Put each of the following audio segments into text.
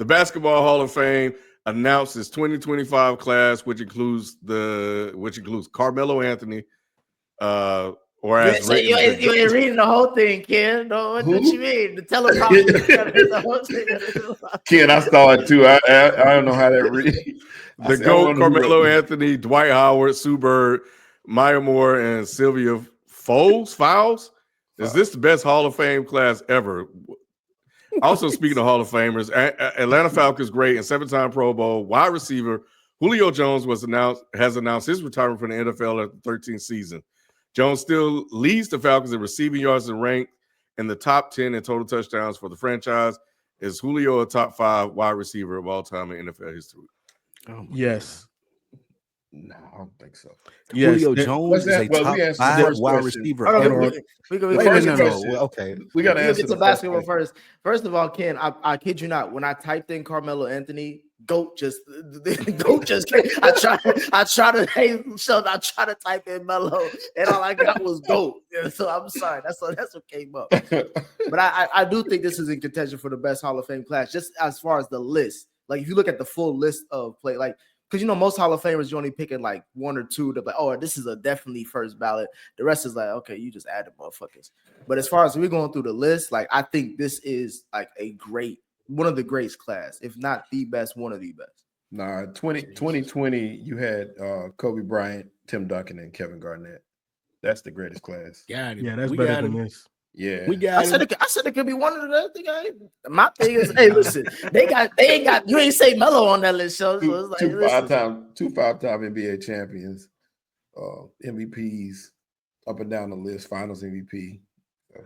The Basketball Hall of Fame announced its 2025 class, which includes Carmelo Anthony, or as you ain't reading the whole thing, Ken. No, what you mean? The teleprompter. Ken, I saw it too. I don't know how that reads. The GOAT, Carmelo Anthony, Dwight Howard, Sue Bird, Maya Moore, and Sylvia Fowles. Is this the best Hall of Fame class ever? Also, speaking of Hall of Famers, Atlanta Falcons great and 7-time Pro Bowl wide receiver Julio Jones has announced his retirement from the NFL at the 13th season. Jones still leads the Falcons in receiving yards and ranked in the top 10 in total touchdowns for the franchise. Is Julio a top 5 wide receiver of all time in NFL history? Yes. No, I don't think so. Yes. Julio Jones is a top 5 wide receiver. Okay. We got to answer the basketball first. First of all, Ken, I kid you not. When I typed in Carmelo Anthony, GOAT just came. I try to type in Melo, and all I got was GOAT. So I'm sorry. That's what came up. But I do think this is in contention for the best Hall of Fame class, just as far as the list. Like if you look at the full list of play, like. Because, most Hall of Famers, you're only picking like 1 or 2 to like, oh, this is a definitely first ballot. The rest is like, okay, you just added motherfuckers. But as far as we're going through the list, like, I think this is like one of the greats class, if not the best, one of the best. Nah, 2020, you had Kobe Bryant, Tim Duncan, and Kevin Garnett. That's the greatest class. Yeah, that's better than this. Yeah, I said it could be one of the my thing is, hey, listen, they ain't got you ain't say Melo on that list, so it's like two five-time NBA champions, MVPs up and down the list, Finals MVP. So.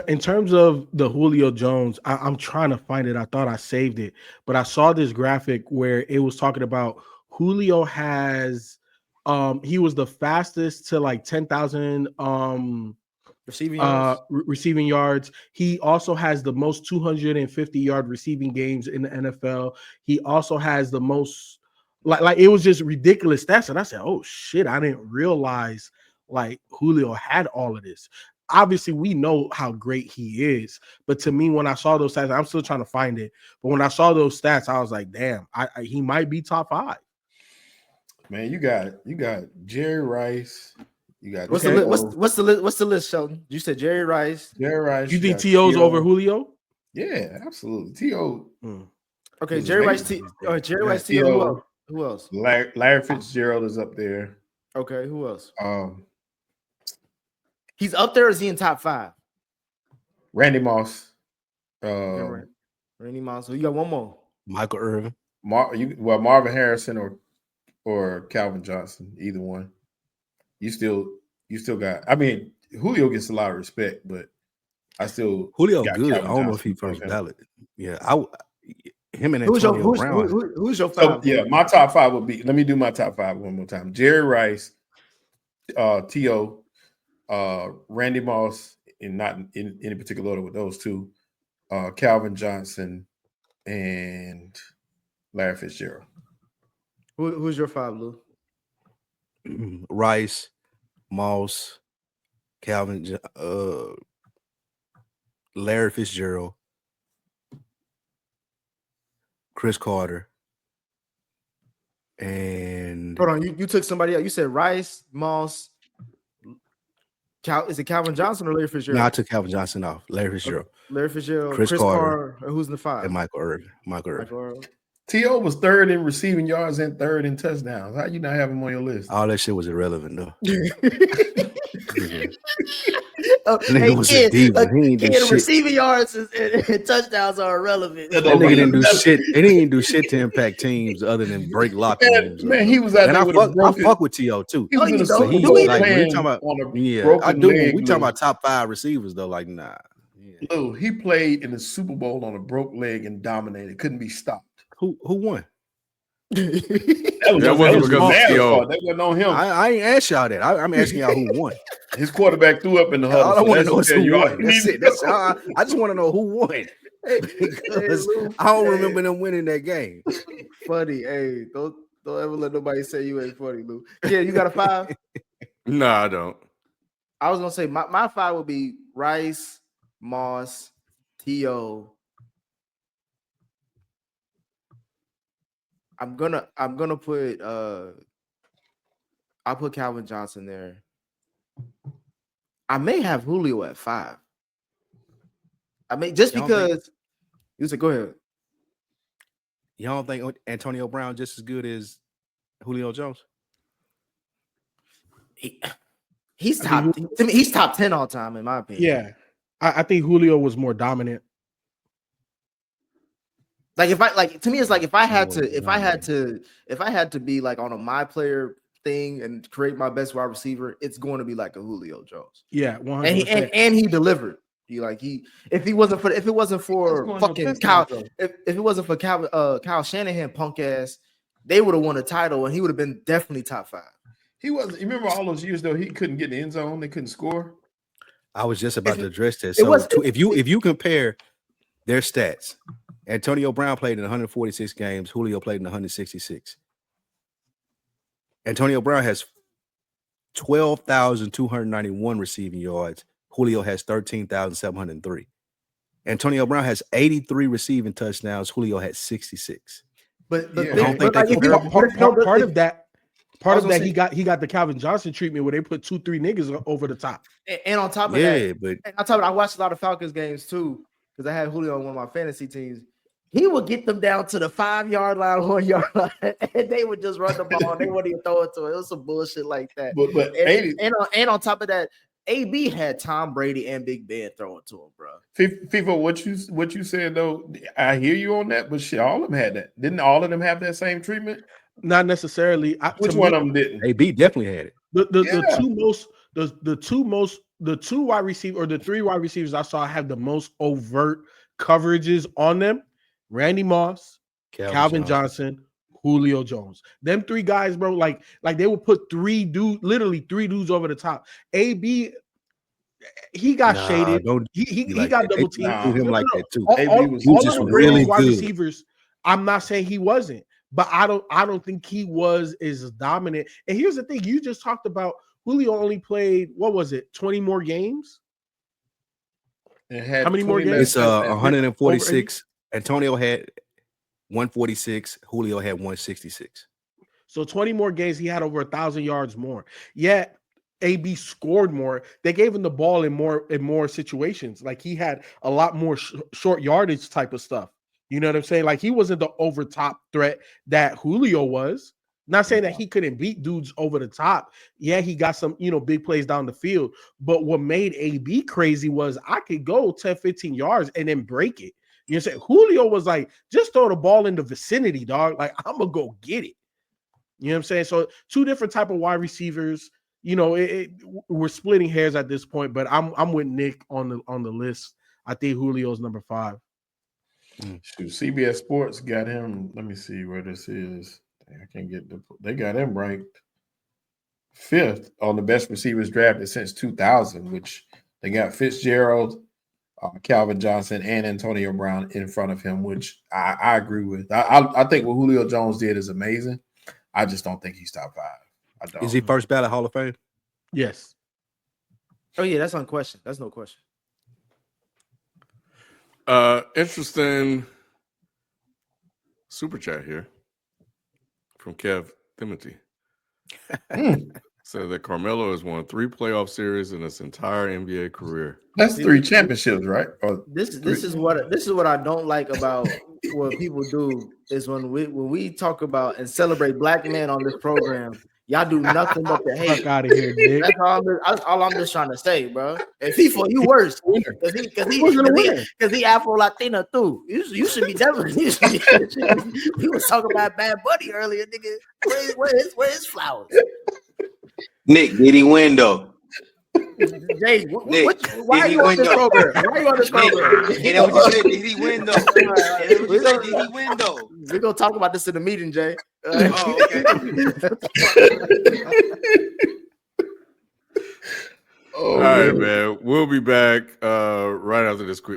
In terms of the Julio Jones, I'm trying to find it. I thought I saved it, but I saw this graphic where it was talking about Julio has he was the fastest to like 10,000 receiving yards. He also has the most 250-yard receiving games in the NFL. He also has the most, like it was just ridiculous stats. And I said, oh shit, I didn't realize like Julio had all of this. Obviously, we know how great he is, but to me, when I saw those stats, I'm still trying to find it. But when I saw those stats, I was like, damn, he might be top 5. Man, you got Jerry Rice. You got what's the list, Sheldon? You said Jerry Rice. You think T.O.'s over Julio? Yeah, absolutely. T.O. Okay, Jerry Rice. T.O. Who else? Larry Fitzgerald is up there. Okay, who else? He's up there. Or is he in top 5? Randy Moss. Randy Moss. So you got one more. Michael Irvin. Marvin Harrison or Calvin Johnson. Either one. You still got. I mean, Julio gets a lot of respect, but I still Julio good. I don't know if he first ballot. Yeah, him and Antonio Brown. Who's your 5? So, my top 5 would be. Let me do my top 5 one more time. Jerry Rice, T.O., Randy Moss, and not in any particular order with those 2, Calvin Johnson, and Larry Fitzgerald. Who's your 5, Lou? Rice, Moss, Calvin, Larry Fitzgerald, Chris Carter, and hold on, you took somebody else. You said Rice, Moss. Is it Calvin Johnson or Larry Fitzgerald? No, I took Calvin Johnson off. Larry Fitzgerald. Larry Fitzgerald, Chris Carter. Who's in the 5? And Michael Irvin. T.O. was 3rd in receiving yards and 3rd in touchdowns. How you not have him on your list? All that shit was irrelevant, though. Receiving yards and touchdowns are irrelevant. That nigga didn't do shit. He didn't do shit to impact teams other than break locker rooms. Man, he was out there I fuck with T.O. too. We talking about top 5 receivers though. Like, nah. Yeah. Lou, he played in the Super Bowl on a broke leg and dominated. Couldn't be stopped. Who won? That wasn't on him. I ain't asked y'all that. I'm asking y'all who won. His quarterback threw up in the huddle. All I want to know is who won. That's it. I just want to know who won. Because I don't remember them winning that game. Funny. Hey, don't ever let nobody say you ain't funny, Lou. Yeah, you got a 5? No, I don't. I was gonna say my 5 would be Rice, Moss, T.O., I'm gonna put I'll put Calvin Johnson there. I may have Julio at 5. I mean, just because you said go ahead. You don't think Antonio Brown just as good as Julio Jones? He's top. To me, he's top 10 all time in my opinion. Yeah, I think Julio was more dominant. Like to me, it's like if I had to be like on a my player thing and create my best wide receiver, it's going to be like a Julio Jones. Yeah, 100%. And he delivered. If it wasn't for fucking Kyle, if it wasn't for Kyle Shanahan punk ass, they would have won a title and he would have been definitely top 5. He was. You remember all those years though he couldn't get in the end zone, they couldn't score. I was just about to address that. So if you compare their stats, Antonio Brown played in 146 games. Julio played in 166. Antonio Brown has 12,291 receiving yards. Julio has 13,703. Antonio Brown has 83 receiving touchdowns. Julio had 66. But I don't think part of that he got the Calvin Johnson treatment where they put 2-3 niggas over the top. And on top of that, I watched a lot of Falcons games too because I had Julio on one of my fantasy teams. He would get them down to the 5-yard line, 1 yard line, and they would just run the ball. And they wouldn't even throw it to it. It was some bullshit like that. And on top of that, AB had Tom Brady and Big Ben throwing to him, bro. FIFA, what you said though, I hear you on that, but shit, all of them had that. Didn't all of them have that same treatment? Not necessarily. Which one of them didn't? AB definitely had it. The two wide receivers or the 3 wide receivers I saw have the most overt coverages on them: Randy Moss, Calvin Johnson, Julio Jones. Them 3 guys, bro, like they would put 3 dudes over the top. AB, he got shaded. He got double teamed. Him like that too. AB was just really good. Receivers, I'm not saying he wasn't, but I don't think he was as dominant. And here's the thing: you just talked about Julio only played 20 more games. How many more games? It's 146. Antonio had 146. Julio had 166. So 20 more games. He had over 1,000 yards more. Yet AB scored more. They gave him the ball in more situations. Like he had a lot more short yardage type of stuff. You know what I'm saying? Like he wasn't the over top threat that Julio was. Not saying that he couldn't beat dudes over the top. Yeah, he got some, big plays down the field. But what made AB crazy was I could go 10, 15 yards and then break it. You know what I'm saying? Julio was like, just throw the ball in the vicinity, dog. Like, I'm going to go get it. You know what I'm saying? So 2 different type of wide receivers. We're splitting hairs at this point, but I'm with Nick on the list. I think Julio's number 5. Shoot, CBS Sports got him. Let me see where this is. I can't get they got him ranked 5th on the best receivers drafted since 2000, which they got Fitzgerald, Calvin Johnson, and Antonio Brown in front of him, which I agree with. I think what Julio Jones did is amazing. I just don't think he's top 5. I don't. Is he first ballot Hall of Fame? Yes. Oh yeah, that's unquestioned. That's no question. Interesting super chat here from Kev Timothy. Said that Carmelo has won 3 playoff series in his entire NBA career. That's 3 championships, right? This is what I don't like about what people do is when we talk about and celebrate black men on this program, y'all do nothing but the hate. Fuck out of here, Nick. That's all I'm just trying to say, bro. And FIFA, you worse because he Afro Latino too. You should be definitely. We was talking about Bad Buddy earlier, nigga. Where his flowers? Nick, did he win though? Jay, why are you on this program? Why are you on this program? And what you said, did he win though? And what you said, did he win though? We're gonna talk about this in the meeting, Jay. Oh, okay. All right, man. We'll be back right after this quick